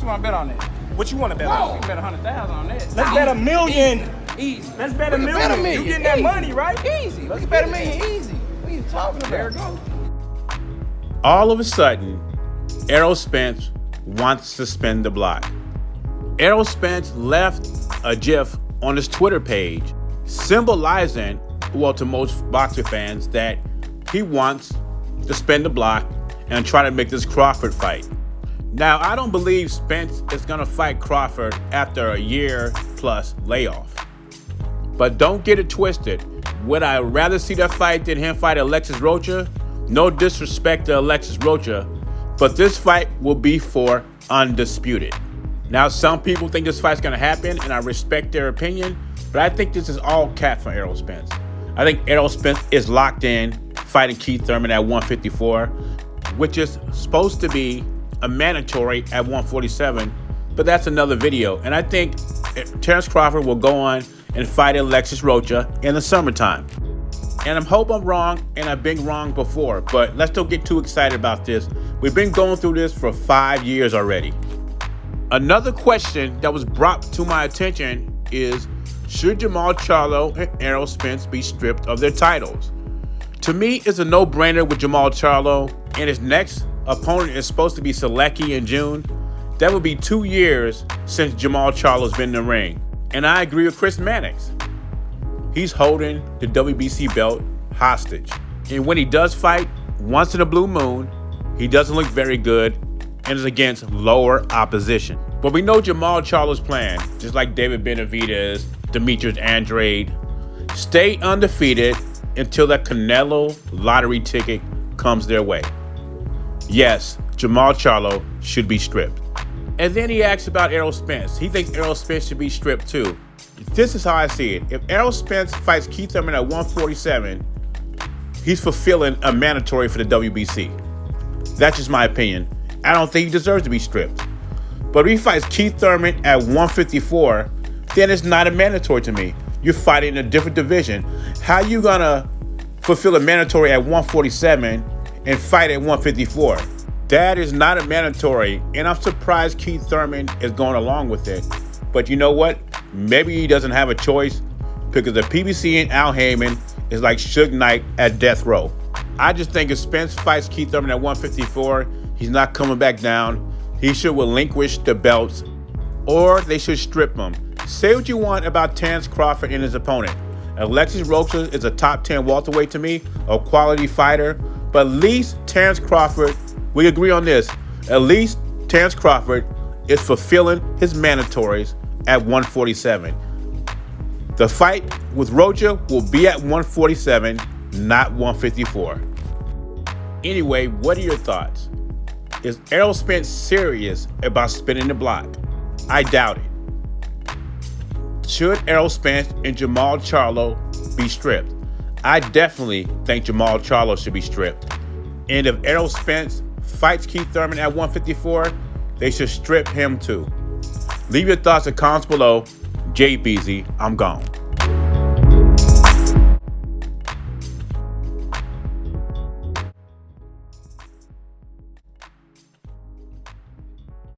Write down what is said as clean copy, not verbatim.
you want to bet on that? What you want to bet We on? can bet 100,000 on that. Let's bet $1 million. Easy. Let's bet $1 We can million. bet $1 million. You getting that Easy. money, right? Easy. We can bet $1 million easy. What are you talking about? There it goes. All of a sudden, Errol Spence wants to spin the block. Errol Spence left a GIF on his Twitter page symbolizing, well, to most boxer fans, that he wants to spin the block and try to make this Crawford fight. Now, I don't believe Spence is going to fight Crawford after a year-plus layoff. But don't get it twisted. Would I rather see that fight than him fight Alexis Rocha? No disrespect to Alexis Rocha, but this fight will be for undisputed. Now, some people think this fight's going to happen, and I respect their opinion, but I think this is all cap from Errol Spence. I think Errol Spence is locked in fighting Keith Thurman at 154, which is supposed to be a mandatory at 147, but that's another video. And I think Terence Crawford will go on and fight Alexis Rocha in the summertime. And I hope I'm wrong, and I've been wrong before, but let's don't get too excited about this. We've been going through this for 5 years already. Another question that was brought to my attention is, should Jermall Charlo and Errol Spence be stripped of their titles? To me, it's a no-brainer with Jermall Charlo, and his next opponent is supposed to be Selecki in June. That would be 2 years since Jermall Charlo's been in the ring. And I agree with Chris Mannix. He's holding the WBC belt hostage. And when he does fight, once in a blue moon, he doesn't look very good and is against lower opposition. But we know Jermall Charlo's plan, just like David Benavidez, Demetrius Andrade, stay undefeated until that Canelo lottery ticket comes their way. Yes, Jermall Charlo should be stripped. And then he asks about Errol Spence. He thinks Errol Spence should be stripped too. This is how I see it. If Errol Spence fights Keith Thurman at 147, he's fulfilling a mandatory for the WBC. That's just my opinion. I don't think he deserves to be stripped. But if he fights Keith Thurman at 154, then it's not a mandatory to me. You're fighting in a different division. How you gonna fulfill a mandatory at 147 and fight at 154? That is not a mandatory, and I'm surprised Keith Thurman is going along with it. But you know what? Maybe he doesn't have a choice, because the PBC and Al Heyman is like Suge Knight at death row. I just think if Spence fights Keith Thurman at 154, he's not coming back down. He should relinquish the belts, or they should strip him. Say what you want about Terence Crawford and his opponent. Alexis Rocha is a top 10 welterweight to me, a quality fighter, but at least Terence Crawford, we agree on this, at least Terence Crawford is fulfilling his mandatories at 147. The fight with Rocha will be at 147, not 154. Anyway, what are your thoughts? Is Errol Spence serious about spinning the block? I doubt it. Should Errol Spence and Jermall Charlo be stripped? I definitely think Jermall Charlo should be stripped. And if Errol Spence fights Keith Thurman at 154, they should strip him too. Leave your thoughts in comments below. JBZ, I'm gone.